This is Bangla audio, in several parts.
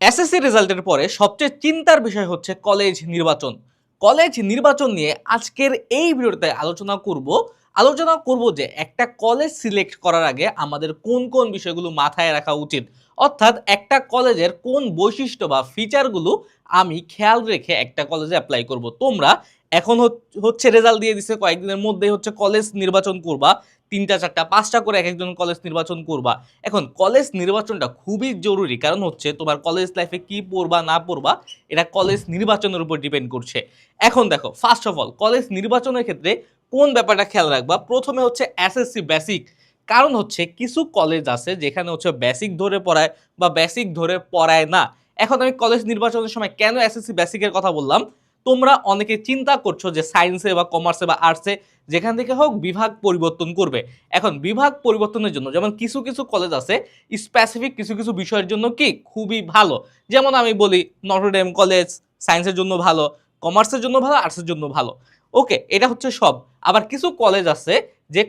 এসএসসি রেজাল্টের পরে সবচেয়ে চিন্তার বিষয় হচ্ছে কলেজ নির্বাচন। কলেজ নির্বাচন নিয়ে আজকের এই ভিডিওতে আলোচনা করব যে একটা কলেজ সিলেক্ট করার আগে আমাদের কোন কোন বিষয়গুলো মাথায় রাখা উচিত, অর্থাৎ একটা কলেজের কোন বৈশিষ্ট্য বা ফিচারগুলো আমি খেয়াল রেখে একটা কলেজে অ্যাপ্লাই করব। তোমরা এখন হচ্ছে রেজাল্ট দিয়ে দিছে, কয়েকদিনের মধ্যেই হচ্ছে কলেজ নির্বাচন করবা, ৩টা ৪টা ৫টা করে এক একজন কলেজ নির্বাচন করবা। এখন কলেজ নির্বাচনটা খুবই জরুরি, কারণ হচ্ছে তোমার কলেজ লাইফে কি পড়বা না পড়বা এটা কলেজ নির্বাচনের উপর ডিপেন্ড করছে। এখন দেখো, ফার্স্ট অফ অল কলেজ নির্বাচনের ক্ষেত্রে কোন ব্যাপারটা খেয়াল রাখবা, প্রথমে হচ্ছে এসএসসি বেসিক। কারণ হচ্ছে কিছু কলেজ আছে যেখানে হচ্ছে বেসিক ধরে পড়ায় বা বেসিক ধরে পড়ায় না। এখন আমি কলেজ নির্বাচনের সময় কেন এসএসসি বেসিকের কথা বললাম, তোমরা অনেকে চিন্তা করছো যে সায়েন্সে বা কমার্সে বা আর্টসে যেখান থেকে হোক বিভাগ পরিবর্তন করবে। এখন বিভাগ পরিবর্তনের জন্য যেমন কিছু কিছু কলেজ আছে স্পেসিফিক কিছু কিছু বিষয়ের জন্য কি খুবই ভালো, যেমন আমি বলি নটরডেম কলেজ সায়েন্সের জন্য ভালো, কমার্সের জন্য ভালো, আর্টসের জন্য ভালো। ওকে, এটা হচ্ছে সব। আবার কিছু কলেজ আছে যে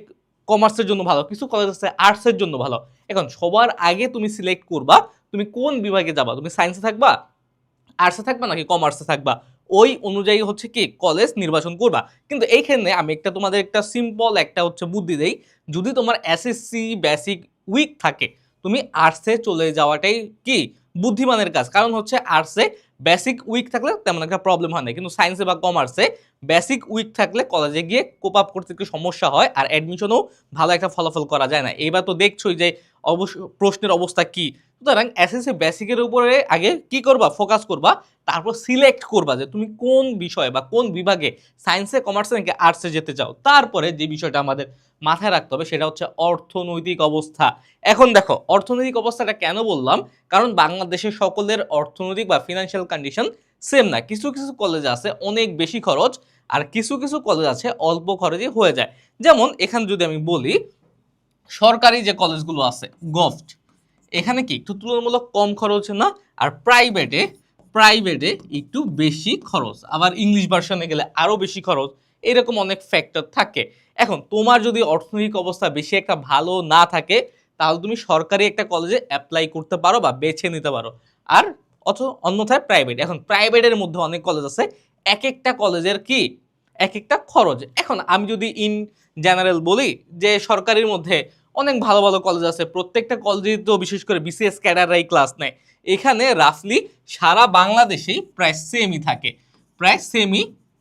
কমার্সের জন্য ভালো, কিছু কলেজ আছে আর্টসের জন্য ভালো। এখন সবার আগে তুমি সিলেক্ট করবা তুমি কোন বিভাগে যাবা, তুমি সায়েন্সে থাকবা, আর্টসে থাকবা নাকি কমার্সে থাকবা, ওই অনুযায়ী হচ্ছে কি কলেজ নির্বাচন করবা। কিন্তু এইখানে আমি তোমাদের একটা সিম্পল একটা হচ্ছে বুদ্ধি দেই, যদি তোমার এসএসসি বেসিক উইক থাকে তুমি আর্টসে চলে যাওয়াটাই কি বুদ্ধিমানের কাজ। কারণ হচ্ছে আর্টসে বেসিক উইক থাকলে তেমন একটা প্রবলেম হয় না, কিন্তু সায়েন্সে বা কমার্সে বেসিক উইক থাকলে কলেজে গিয়ে কোপ আপ করতে একটু সমস্যা হয়, আর অ্যাডমিশনও ভালো একটা ফলাফল করা যায় না। এইবার তো দেখছোই যে অবশ্য প্রশ্নের অবস্থা কি। সুতরাং এসএসসি বেসিকের উপরে আগে কি করবা, ফোকাস করবা, তারপর সিলেক্ট করবা যে তুমি কোন বিষয় বা কোন বিভাগে সায়েন্সে কমার্সে নাকি আর্টসে যেতে চাও। তারপরে যে বিষয়টা আমাদের মাথায় রাখতে হবে সেটা হচ্ছে অর্থনৈতিক অবস্থা। এখন দেখো, অর্থনৈতিক অবস্থাটা কেন বললাম, কারণ বাংলাদেশের সকলের অর্থনৈতিক বা ফিনান্সিয়াল কন্ডিশন সেম না। কিছু কিছু কলেজ আছে অনেক বেশি খরচ, আর কিছু কিছু কলেজ আছে অল্প খরচে হয়ে যায়। যেমন এখানে যদি আমি বলি সরকারি যে কলেজগুলো আছে গভট, এখানে কি একটু তুলনামূলক কম খরচ না, আর প্রাইভেটে একটু বেশি খরচ, আবার ইংলিশ ভার্সনে গেলে আরো বেশি খরচ, এরকম অনেক ফ্যাক্টর থাকে। এখন তোমার যদি অর্থনৈতিক অবস্থা বেশি একটা ভালো না থাকে তাহলে তুমি সরকারি একটা কলেজে অ্যাপ্লাই করতে পারো বা বেছে নিতে পারো, আর অন্যথায় প্রাইভেট। এখন প্রাইভেটের মধ্যে অনেক কলেজ আছে, এক একটা কলেজের কি এক একটা খরচ। এখন আমি যদি ইন জেনারেল বলি যে সরকারির মধ্যে অনেক ভালো ভালো কলেজ আছে, প্রত্যেকটা কলেজে তো বিশেষ করে বিসিএস ক্যাডাররাই ক্লাস নেয়। এখানে রাফলি সারা বাংলাদেশেই প্রায় সেমই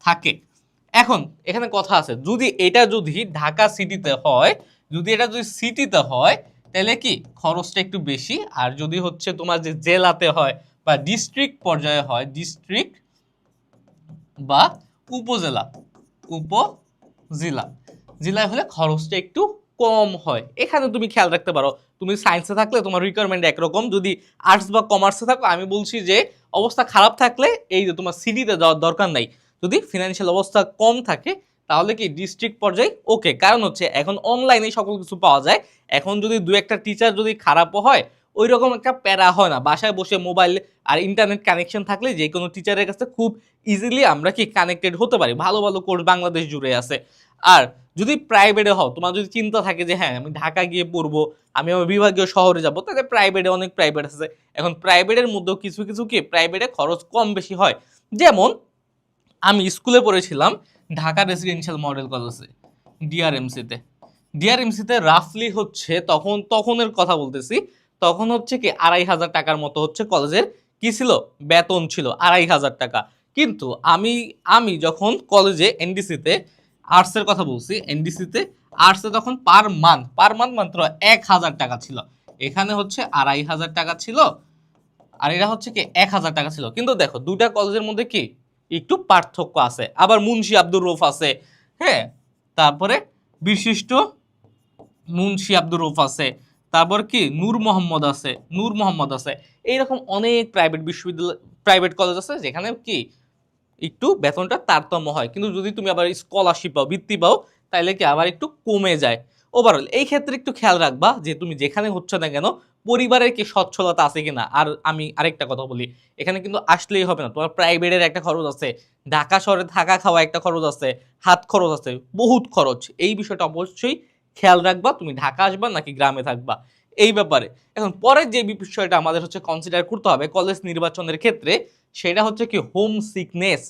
থাকে। এখন এখানে কথা আছে, যদি ঢাকা সিটিতে হয়, তাহলে কি খরচটা একটু বেশি, আর যদি হচ্ছে তোমার যে জেলাতে হয় বা ডিস্ট্রিক্ট পর্যায়ে হয়, ডিস্ট্রিক্ট বা উপজেলা উপজেলা জেলায় হলে খরচটা একটু কম হয়। এখানে তুমি খেয়াল রাখতে পারো, তুমি সায়েন্সে থাকলে তোমার রিকোয়ারমেন্ট একরকম, যদি আর্টস বা কমার্সে থাকো আমি বলছি যে অবস্থা খারাপ থাকলে এই যে তোমার সিটিতে যাওয়ার দরকার নাই। যদি ফিনান্সিয়াল অবস্থা কম থাকে তাহলে কি ডিস্ট্রিক্ট পর্যায়ে ওকে। কারণ হচ্ছে এখন অনলাইনে সকল কিছু পাওয়া যায়। এখন যদি দু একটা টিচার যদি খারাপও হয় ওই রকম একটা প্যারা হয় না, বাসায় বসে মোবাইল আর ইন্টারনেট কানেকশন থাকলে যে কোনো টিচারের কাছে খুব ইজিলি আমরা কি কানেক্টেড হতে পারি। ভালো ভালো কোর্স বাংলাদেশ জুড়ে আছে। আর যদি প্রাইভেটে হও, তোমার যদি চিন্তা থাকে যে হ্যাঁ আমি ঢাকা গিয়ে পড়বো, আমি আমার বিভাগীয় শহরে যাবো, তাহলে প্রাইভেটে অনেক প্রাইভেট আছে। এখন প্রাইভেটের মধ্যেও কিছু কিছু কি প্রাইভেটে খরচ কম বেশি হয়। যেমন আমি স্কুলে পড়েছিলাম ঢাকা রেসিডেন্সিয়াল মডেল কলেজে, ডিআরএমসিতে। ডিআরএমসিতে রাফলি হচ্ছে তখনের কথা বলতেছি, তখন হচ্ছে কি ২,৫০০ টাকার মতো হচ্ছে কলেজের কি ছিল, বেতন ছিল ২,৫০০ টাকা। কিন্তু আমি আমি যখন কলেজে এনডিসিতে আর্টসের কথা বলছি, এনডিসিতে আর্টসে তখন পার মান্থ মাত্র ১,০০০ টাকা ছিল। এখানে হচ্ছে ২,৫০০ টাকা ছিল, আর এরা হচ্ছে কি ১,০০০ টাকা ছিল। কিন্তু দেখো দুটা কলেজের মধ্যে কি একটু পার্থক্য আছে। আবার মুন্সি আব্দুর রউফ আছে, হ্যাঁ, তারপরে বিশিষ্ট মুন্সি আব্দুর রউফ আছে, তারপর কি নূর মোহাম্মদ আছে। এইরকম অনেক প্রাইভেট বিশ্ববিদ্যালয় প্রাইভেট কলেজ আছে যেখানে কি একটু বেতনটা তারতম্য হয়। কিন্তু যদি তুমি আবার স্কলারশিপ পাও, বৃত্তি পাও, তাহলে কি আবার একটু কমে যায়। ওভারঅল এই ক্ষেত্রে একটু খেয়াল রাখবা যে তুমি যেখানে হচ্ছে না কেন পরিবারের কি সচ্ছলতা আছে কিনা। আর আমি আরেকটা কথা বলি, এখানে কিন্তু আসলেই হবে না, তোমার প্রাইভেটের একটা খরচ আছে, ঢাকা শহরে থাকা খাওয়া একটা খরচ আছে, হাত খরচ আছে, বহুত খরচ। এই বিষয়টা অবশ্যই খেয়াল রাখবা, তুমি ঢাকা আসবা নাকি গ্রামে থাকবা। এই ব্যাপারে। এখন পরের যে বিষয়টা আমাদের হচ্ছে কনসিডার করতে হবে কলেজ নির্বাচনের ক্ষেত্রে, সেটা হচ্ছে কি হোম সিকনেস।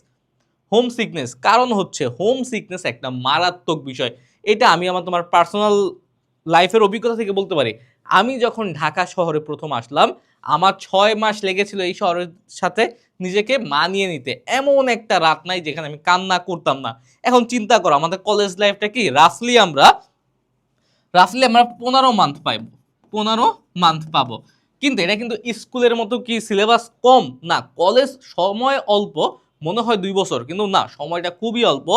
হোম সিকনেস, কারণ হচ্ছে হোম সিকনেস একটা মারাত্মক বিষয়। এটা আমি তোমার পার্সোনাল লাইফের অভিজ্ঞতা থেকে বলতে পারি। আমি যখন ঢাকা শহরে প্রথম আসলাম, আমার 6 মাস লেগেছিল এই শহরের সাথে নিজেকে মানিয়ে নিতে। এমন একটা রাত নাই যেখানে আমি কান্না করতাম না। এখন চিন্তা করো আমাদের কলেজ লাইফটা কি রাফলি আমরা 15 মান্থ পাইব, 15 মান্থ পাবো। কিন্তু এটা কিন্তু স্কুলের মতো কি সিলেবাস কম না, কলেজ সময় অল্প, মনে হয় 2 বছর, কিন্তু না, সময়টা খুবই অল্প,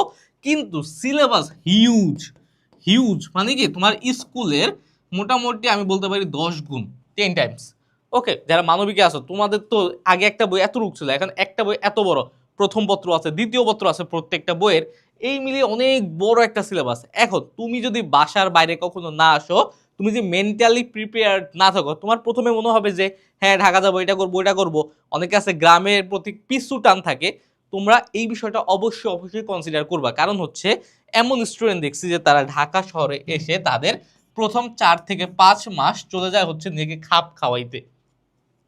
কিন্তু সিলেবাস হিউজ। হিউজ মানে কি তোমার স্কুলের মোটামুটি আমি বলতে পারি 10 গুণ, 10 টাইমস। ওকে, যারা মানবিকে আছো তোমাদের তো আগে একটা বই এত রূপ ছিল, এখন একটা বই এত বড়, প্রথম পত্র আছে, দ্বিতীয় পত্র আছে প্রত্যেকটা বইয়ের, এই মিলিয়ে অনেক বড় একটা সিলেবাস। এখন তুমি যদি বাসার বাইরে কখনো না আসো, তুমি যে মেন্টালি প্রিপেয়ার্ড না থাকো, তোমার প্রথমে মনে হবে যে হ্যাঁ ঢাকা যাবো, এটা করবো ওইটা করবো, অনেকে আছে গ্রামের প্রতি পিছু টান থাকে। তোমরা এই বিষয়টা অবশ্যই অবশ্যই কনসিডার করবা, কারণ হচ্ছে এমন স্টুডেন্ট দেখছি যে তারা ঢাকা শহরে এসে তাদের প্রথম 4 থেকে 5 মাস চলে যায় হচ্ছে নিজেকে খাপ খাওয়াইতে,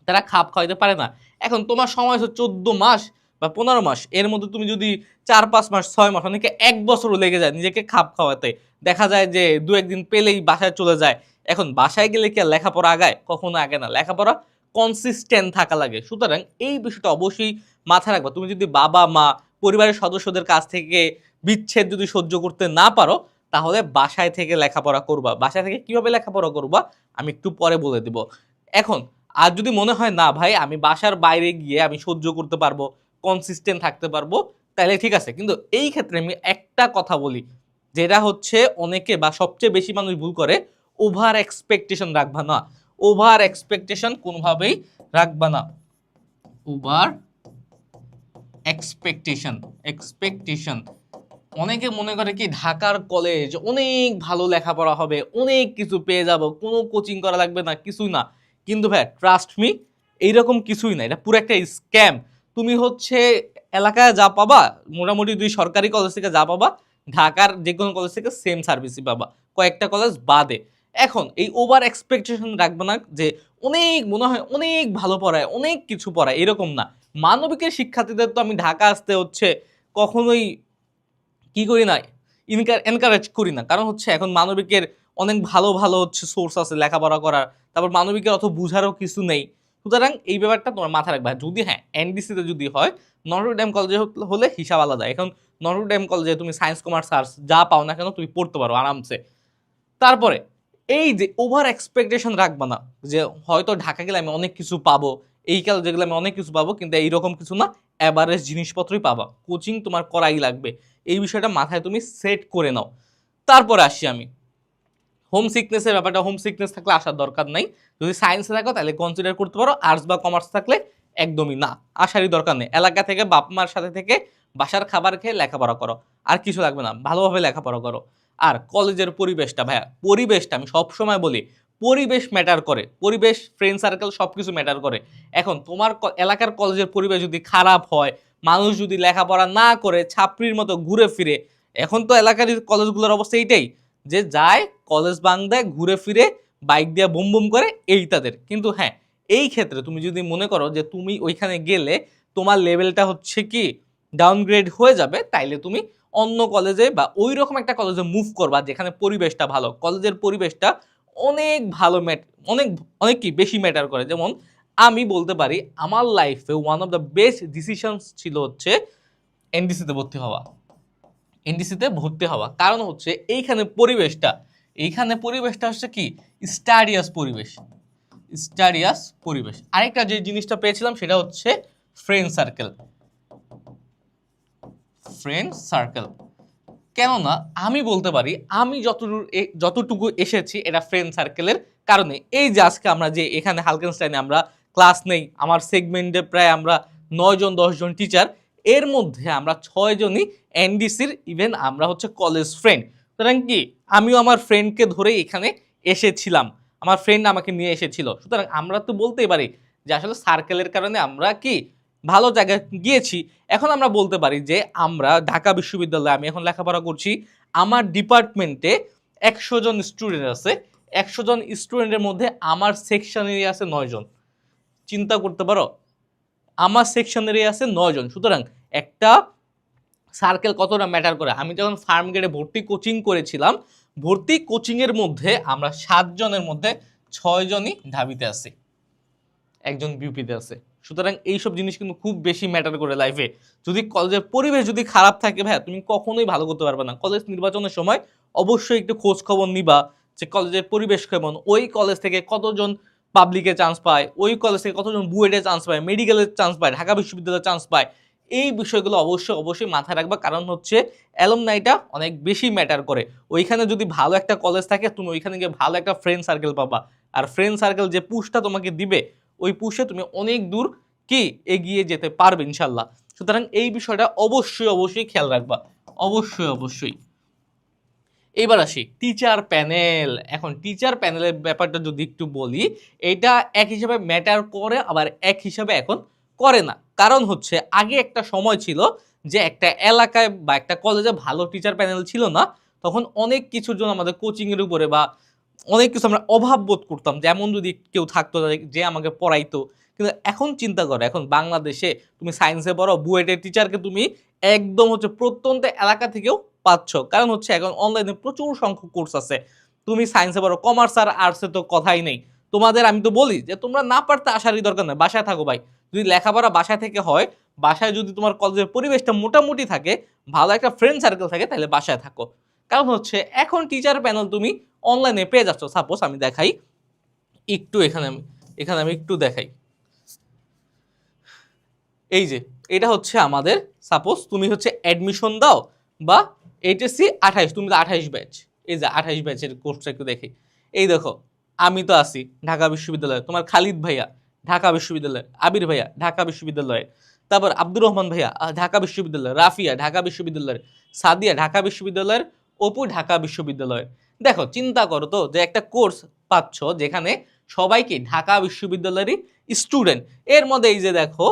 তারা খাপ খাওয়াইতে পারে না। এখন তোমার সময় হচ্ছে 14 মাস বা 15 মাস, এর মধ্যে তুমি যদি 4-5 মাস 6 মাস, অনেকে 1 বছরও লেগে যায় নিজেকে খাপ খাওয়াতে। দেখা যায় যে 2-1 দিন পেলেই বাসায় চলে যায়। এখন বাসায় গেলে কি আর লেখাপড়া আগায়? কখনো আগে না। লেখাপড়া কনসিস্টেন্ট থাকা লাগে। সুতরাং এই বিষয়টা অবশ্যই মাথায় রাখবা। তুমি যদি বাবা মা পরিবারের সদস্যদের কাছ থেকে বিচ্ছেদ যদি সহ্য করতে না পারো, তাহলে বাসায় থেকে লেখাপড়া করবা। বাসায় থেকে কিভাবে লেখাপড়া করবা আমি একটু পরে বলে দিব। এখন আর যদি মনে হয় না ভাই আমি বাসার বাইরে গিয়ে আমি সহ্য করতে পারবো, কনসিস্টেন্ট থাকতে পারবো, তাহলে ঠিক আছে। কিন্তু এই ক্ষেত্রে আমি একটা কথা বলি, যেটা হচ্ছে অনেকে বা সবচেয়ে বেশি মানুষ ভুল করে, ওভার এক্সপেকটেশন রাখবা না। ওভার এক্সপেকটেশন কোনোভাবেই রাখবা না। ওভার এক্সপেকটেশন এক্সপেকটেশন অনেকে মনে করে কি ঢাকার কলেজ অনেক ভালো, লেখাপড়া হবে, অনেক কিছু পেয়ে যাব, কোনো কোচিং করা লাগবে না, কিছুই না। কিন্তু ভাই ট্রাস্ট মি, এইরকম কিছুই না, এটা পুরো একটা স্ক্যাম। তুমি হচ্ছে এলাকায় যা পাবা, মোটামুটি 2 সরকারি কলেজ থেকে যা পাবা, ঢাকার যে কোনো কলেজ থেকে সেম সার্ভিসই পাবা, কয়েকটা কলেজ বাদে। এখন এই ওভার এক্সপেকটেশন রাখবে না যে অনেক মনে হয় অনেক ভালো পড়ায়, অনেক কিছু পড়ায়, এরকম না। মানবিকের শিক্ষার্থীদের তো আমি ঢাকা আসতে হচ্ছে কখনোই কি করি না, এনকারেজ করি না, কারণ হচ্ছে এখন মানবিকের অনেক ভালো ভালো হচ্ছে সোর্স আছে লেখাপড়া করার, তারপর মানবিকের অত বুঝারও কিছু নেই। সুতরাং এই ব্যাপারটা তোমার মাথায় রাখবে। যদি হ্যাঁ এনডিসিতে যদি হয়, নটরডেম কলেজে হলে হিসাব আলাদা। এখন নটরডেম কলেজে তুমি সায়েন্স কমার্স আর্টস যা পাও না কেন তুমি পড়তে পারো আরামসে। তারপরে এই যে ওভার এক্সপেকটেশন রাখবা না যে হয়তো ঢাকা গেলে আমি অনেক কিছু পাবো, এই কাল যেগুলো আমি অনেক কিছু পাবো, কিন্তু এইরকম কিছু না, অ্যাভারেজ জিনিসপত্রই পাবা, কোচিং তোমার করাই লাগবে। এই বিষয়টা মাথায় তুমি সেট করে নাও। তারপরে আসি আমি হোম সিকনেসের ব্যাপারটা। হোম সিকনেস থাকলে আসার দরকার নাই। যদি সায়েন্সে থাকো তাহলে কনসিডার করতে পারো, আর্টস বা কমার্স থাকলে একদমই না, আসারই দরকার নেই। এলাকা থেকে বাপ মার সাথে থেকে বাসার খাবার খেয়ে লেখাপড়া করো, আর কিছু লাগবে না, ভালোভাবে লেখাপড়া করো। আর কলেজের পরিবেশটা ভাইয়া, পরিবেশটা আমি সবসময় বলি, পরিবেশ ম্যাটার করে, পরিবেশ, ফ্রেন্ড সার্কেল সব কিছু ম্যাটার করে। এখন তোমার এলাকার কলেজের পরিবেশ যদি খারাপ হয়, মানুষ যদি লেখাপড়া না করে ছাত্রীর মতো ঘুরে ফিরে, এখন তো এলাকার কলেজগুলোর অবস্থা এইটাই, যে যায় কলেজ বাং দেয়, ঘুরে ফিরে বাইক দিয়ে বুম বুম করে, এই তাদের। কিন্তু হ্যাঁ, এই ক্ষেত্রে তুমি যদি মনে করো যে তুমি ওইখানে গেলে তোমার লেভেলটা হচ্ছে কি ডাউনগ্রেড হয়ে যাবে, তাইলে তুমি অন্য কলেজে বা ওই রকম একটা কলেজে মুভ করবা যেখানে পরিবেশটা ভালো। কলেজের পরিবেশটা অনেক ভালো অনেক অনেক কি বেশি ম্যাটার করে। যেমন আমি বলতে পারি আমার লাইফে one of the best decisions ছিল হচ্ছে এনডিসিতে ভর্তি হওয়া। এনডিসিতে ভর্তি হওয়া কারণ হচ্ছে এইখানে পরিবেশটা হচ্ছে কি স্টাডিয়াস পরিবেশ, স্টাডিয়াস পরিবেশ। আরেকটা যে জিনিসটা পেয়েছিলাম সেটা হচ্ছে ফ্রেন্ড সার্কেল। ফ্রেন্ড সার্কেল কেননা আমি বলতে পারি আমি যতটুকু এসেছি এটা ফ্রেন্ড সার্কেলের কারণে। এই যে আজকে আমরা যে এখানে হালকেনস্টাইনে আমরা ক্লাস নেই, আমার সেগমেন্টে প্রায় আমরা 9-10 জন টিচার, এর মধ্যে আমরা 6 জনই এনডিসির, ইভেন আমরা হচ্ছে কলেজ ফ্রেন্ড। সুতরাং কি আমিও আমার ফ্রেন্ডকে ধরে এখানে এসেছিলাম, আমার ফ্রেন্ড আমাকে নিয়ে এসেছিল। সুতরাং আমরা তো বলতেই পারি যে আসলে সার্কেলের কারণে আমরা কি ভালো জায়গায় গিয়েছি। এখন আমরা বলতে পারি যে আমরা ঢাকা বিশ্ববিদ্যালয়ে, আমি এখন লেখাপড়া করছি, আমার ডিপার্টমেন্টে 100 জন স্টুডেন্ট আছে, 100 জন স্টুডেন্টের মধ্যে আমার সেকশনেরই আছে 9 জন। চিন্তা করতে পারো, আমার সেকশনেরই আছে 9 জন। সুতরাং একটা সার্কেল কতটা ম্যাটার করে। আমি যখন ফার্ম গেটে ভর্তি কোচিং করেছিলাম, ভর্তি কোচিংয়ের মধ্যে আমরা 7 জনের মধ্যে 6 জনই ঢাবিতে আছি, একজন বিউপিতে আছে। সুতরাং এইসব জিনিস কিন্তু খুব বেশি ম্যাটার করে লাইফে। যদি কলেজের পরিবেশ যদি খারাপ থাকে ভাইয়া, তুমি কখনোই ভালো করতে পারবে না। কলেজ নির্বাচনের সময় অবশ্যই একটু খোঁজ খবর নিবা যে কলেজের পরিবেশ কেমন, ওই কলেজ থেকে কতজন পাবলিকে চান্স পায়, ওই কলেজ থেকে কতজন বুয়েটে চান্স পায়, মেডিকেলের চান্স পায়, ঢাকা বিশ্ববিদ্যালয়ে চান্স পায়। এই বিষয়গুলো অবশ্যই মাথায় রাখবা, কারণ হচ্ছে অ্যালুমনাইটা অনেক বেশি ম্যাটার করে। ওইখানে যদি ভালো একটা কলেজ থাকে, তুমি ওইখানে গিয়ে ভালো একটা ফ্রেন্ড সার্কেল পাবা, আর ফ্রেন্ড সার্কেল যে পুশটা তোমাকে দিবে, ওই পুশে তুমি অনেক দূর কি এগিয়ে যেতে পারবে ইনশাল্লাহ। সুতরাং এই বিষয়টা অবশ্যই খেয়াল রাখবা, অবশ্যই। এবার আসি টিচার প্যানেল। এখন টিচার প্যানেলের ব্যাপারটা যদি একটু বলি, এটা এক হিসাবে ম্যাটার করে, আবার এক হিসাবে এখন করে না। কারণ হচ্ছে আগে একটা সময় ছিল যে একটা এলাকায় বা একটা কলেজে ভালো টিচার প্যানেল ছিল না, তখন অনেক কিছুর জন্য আমাদের কোচিংয়ের উপরে বা অনেক কিছু আমরা অভাব বোধ করতাম, যেমন যদি কেউ থাকতো যে আমাকে পড়াইতো। কিন্তু এখন চিন্তা করো, এখন বাংলাদেশে তুমি সায়েন্সে পড়ো, বুয়েটের টিচারকে তুমি একদম হচ্ছে প্রত্যন্ত এলাকা থেকেও পাচ্ছ। কারণ হচ্ছে এখন অনলাইনে প্রচুর সংখ্যক কোর্স আছে। তুমি সায়েন্সে পড়ো, কমার্স আর আর্টসে তো কথাই নেই। তোমাদের আমি তো বলি যে তোমরা না পারতে আসারই দরকার নেই, বাসায় থাকো ভাই। যদি লেখাপড়া বাসায় থেকে হয়, বাসায় যদি তোমার কলেজের পরিবেশটা মোটামুটি থাকে, ভালো একটা ফ্রেন্ড সার্কেল থাকে, তাহলে বাসায় থাকো। কারণ হচ্ছে এখন টিচার প্যানেল তুমি অনলাইনে পেয়ে যাচ্ছ। সাপোজ আমি দেখাই একটু, এখানে আমি একটু দেখাই। এই যে এটা হচ্ছে আমাদের, সাপোজ তুমি হচ্ছে অ্যাডমিশন দাও বা এইচএসসি 28, তুমি তো 28 ব্যাচ, এই যে 28 ব্যাচের কোর্সটা একটু দেখি। এই দেখো, আমি তো আছি ঢাকা বিশ্ববিদ্যালয়ে, তোমার খালিদ ভাইয়া ঢাকা বিশ্ববিদ্যালয়, আবির ভাইয়া ঢাকা বিশ্ববিদ্যালয়ে, তারপর আব্দুর রহমান ভাইয়া ঢাকা বিশ্ববিদ্যালয়, রাফিয়া ঢাকা বিশ্ববিদ্যালয়ের, সাদিয়া ঢাকা বিশ্ববিদ্যালয়ের, অপু ঢাকা বিশ্ববিদ্যালয়ের। দেখো চিন্তা করো তো যে একটা কোর্স পাচ্ছ যেখানে সবাইকে ঢাকা বিশ্ববিদ্যালয়েরই স্টুডেন্ট। এর মধ্যে এই যে দেখো,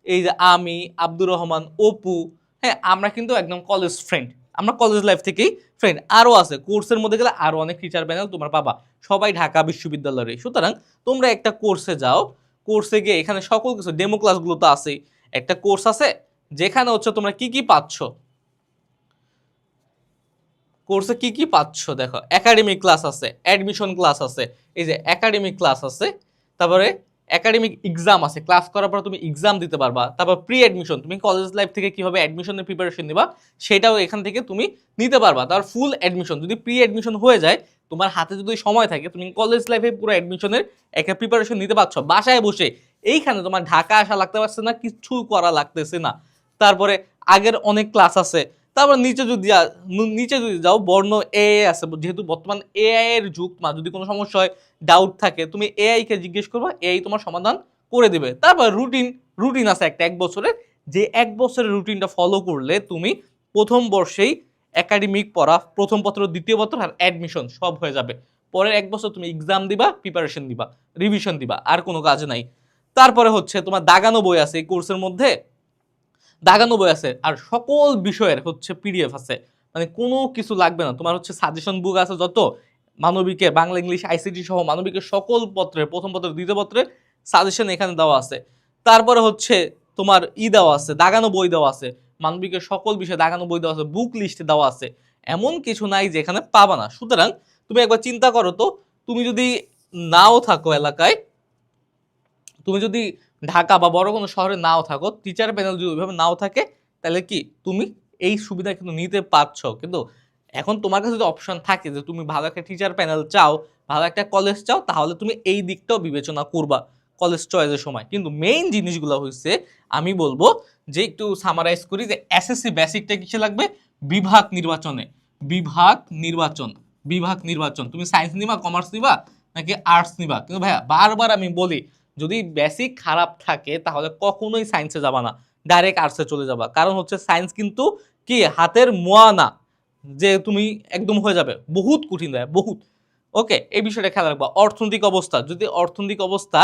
এই যে আমি, আব্দুর রহমান, অপু, হ্যাঁ আমরা কিন্তু একদম কলেজ ফ্রেন্ড, আমরা কলেজ লাইফ থেকেই ফ্রেন্ড। আরও আছে কোর্সের মধ্যে গেলে আরও অনেক টিচার প্যানেল তোমার পাবা, সবাই ঢাকা বিশ্ববিদ্যালয়ের। সুতরাং তোমরা একটা কোর্সে যাও, কোর্সে গিয়ে এখানে সকল কিছু ডেমো ক্লাসগুলো তো আছেই। একটা কোর্স আছে যেখানে হচ্ছে তোমরা কি পাচ্ছ, কোর্সে কি পাচ্ছ দেখো, একাডেমিক ক্লাস আছে, অ্যাডমিশন ক্লাস আছে, এই যে একাডেমিক ক্লাস আছে, তারপরে একাডেমিক এক্সাম আছে, ক্লাস করার পর তুমি এক্সাম দিতে পারবা। তারপর প্রি অ্যাডমিশন, তুমি কলেজ লাইফ থেকে কিভাবে অ্যাডমিশনের প্রিপারেশন নিবা সেটাও এখান থেকে তুমি নিতে পারবা। তারপর ফুল অ্যাডমিশন, যদি প্রি অ্যাডমিশন হয়ে যায়, তোমার হাতে যদি সময় থাকে, তুমি কলেজ লাইফে পুরো অ্যাডমিশনের একটা প্রিপারেশন নিতে পারছো বাসায় বসে। এইখানে তোমার ঢাকা আসা লাগতে পারছে না, কিছু করা লাগতেছে না। তারপরে আগের অনেক ক্লাস আছে। তারপর নিচে যদি যাও, বর্ণ এআই আছে, যেহেতু বর্তমান এআই এর যুগ, যদি কোনো সমস্যা হয়, ডাউট থাকে, তুমি এআই কে জিজ্ঞেস করবা, এআই তোমার সমাধান করে দিবে। তারপর রুটিন আছে একটা 1 বছরের, যে 1 বছরের রুটিনটা ফলো করলে তুমি প্রথম বর্ষেই একাডেমিক পড়া, প্রথম পত্র, দ্বিতীয় পত্র আর অ্যাডমিশন সব হয়ে যাবে। পরের 1 বছর তুমি এক্সাম দিবা, প্রিপারেশন দিবা, রিভিশন দিবা, আর কোনো কাজ নাই। তারপরে হচ্ছে তোমার দাগানো বই আছে এই কোর্সের মধ্যে, দাগানো বই আছে, আর সকল বিষয়ের হচ্ছে পিডিএফ আছে। মানে কোনো কিছু লাগবে না তোমার, হচ্ছে সাজেশন বুক আছে যত, মানবিকের, বাংলা, ইংলিশ, আইসিটি সহ মানবিকের সকল পত্রের, প্রথম পত্রের, দ্বিতীয় পত্রের সাজেশন এখানে দেওয়া আছে। তারপরে হচ্ছে তোমার দেওয়া আছে, দাগানো বই দেওয়া আছে, মানবিকের সকল বিষয়ে দাগানো বই দেওয়া আছে, বুক লিস্টে দেওয়া আছে। এমন কিছু নাই যেখানে পাবা না। সুতরাং তুমি একবার চিন্তা করো তো, তুমি যদি নাও থাকো এলাকায়, তুমি যদি ঢাকা বা বড় কোনো শহরে নাও থাকো, টিচার প্যানেল যদি ওইভাবে নাও থাকে, তাহলে কি তুমি এই সুবিধা কিন্তু নিতে পারছো। কিন্তু এখন তোমার কাছে যদি অপশন থাকে যে তুমি ভালো একটা টিচার প্যানেল চাও, ভালো একটা কলেজ চাও, তাহলে তুমি এই দিকটাও বিবেচনা করবা কলেজ চয়েসের সময়। কিন্তু মেইন জিনিসগুলো হচ্ছে, আমি বলবো যে একটু সামারাইজ করি, যে এসএসসি বেসিকটা কিসে লাগবে, বিভাগ নির্বাচনে, বিভাগ নির্বাচন, বিভাগ নির্বাচন। তুমি সায়েন্স নিবা, কমার্স নিবা, নাকি আর্টস নিবা। কিন্তু ভাইয়া বারবার আমি বলি, যদি বেসিক খারাপ থাকে তাহলে কখনোই সায়েন্সে যাবা না, ডাইরেক্ট আর্টসে চলে যাবা। কারণ হচ্ছে সায়েন্স কিন্তু কি হাতের মোয়া না, যে তুমি একদম হয়ে যাবে, বহুত কঠিন দেয়, বহুত। ওকে, এই বিষয়টা খেয়াল রাখবা। অর্থনৈতিক অবস্থা, যদি অর্থনৈতিক অবস্থা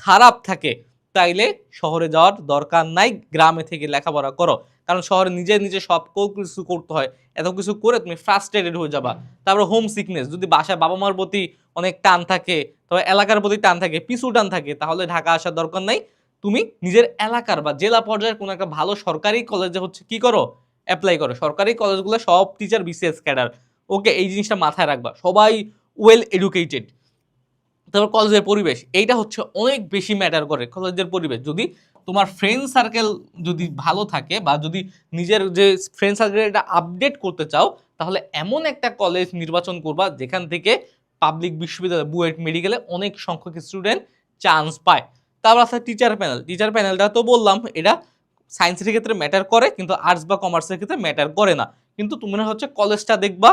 খারাপ থাকে, তাইলে শহরে যাওয়ার দরকার নাই, গ্রামে থেকে লেখাপড়া করো। কারণ শহরে নিজে নিজে সব কিছু করতে হয়, এত কিছু করে তুমি ফ্রাস্ট্রেটেড হয়ে যাবা। তারপর হোম সিকনেস, যদি বাসায় বাবা মার প্রতি অনেক টান থাকে, তবে এলাকার প্রতি টান থাকে, পিছু টান থাকে, তাহলে ঢাকা আসার দরকার নাই। তুমি নিজের এলাকার বা জেলা পর্যায়ের কোনো একটা ভালো সরকারি কলেজে হচ্ছে কি করো, অ্যাপ্লাই করো। সরকারি কলেজগুলো সব টিচার বিসিএস ক্যাডার। ওকে, এই জিনিসটা মাথায় রাখবা, সবাই ওয়েল এডুকেটেড। তারপর কলেজের পরিবেশ, এইটা হচ্ছে অনেক বেশি ম্যাটার করে। কলেজের পরিবেশ, যদি তোমার ফ্রেন্ড সার্কেল যদি ভালো থাকে বা যদি নিজের যে ফ্রেন্ড সার্কেলটা আপডেট করতে চাও, তাহলে এমন একটা কলেজ নির্বাচন করবা যেখান থেকে পাবলিক বিশ্ববিদ্যালয়, বুয়েট, মেডিকেলে অনেক সংখ্যক স্টুডেন্ট চান্স পায়। তারপর আছে টিচার প্যানেল। টিচার প্যানেলটা তো বললাম, এটা সায়েন্সের ক্ষেত্রে ম্যাটার করে, কিন্তু আর্টস বা কমার্সের ক্ষেত্রে ম্যাটার করে না। কিন্তু তুমি হচ্ছে কলেজটা দেখবা,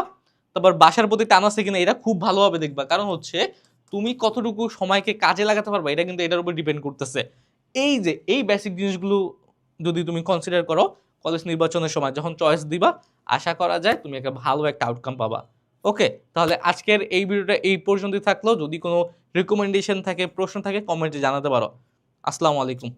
তারপর বাসার প্রতি টান আছে কিনা এটা খুব ভালোভাবে দেখবা। কারণ হচ্ছে তুমি কতটুকু সময়কে কাজে লাগাতে পারবা, এটা কিন্তু এটার উপর ডিপেন্ড করতেছে। এই যে এই বেসিক জিনিসগুলো যদি তুমি কনসিডার করো কলেজ নির্বাচনের সময় যখন চয়েস দিবা, আশা করা যায় তুমি একটা ভালো একটা আউটকাম পাবা। ওকে, তাহলে আজকের এই ভিডিওটা এই পর্যন্তই থাকলো। যদি কোনো রিকমেন্ডেশন থাকে, প্রশ্ন থাকে, কমেন্টে জানাতে পারো। আসসালামু আলাইকুম।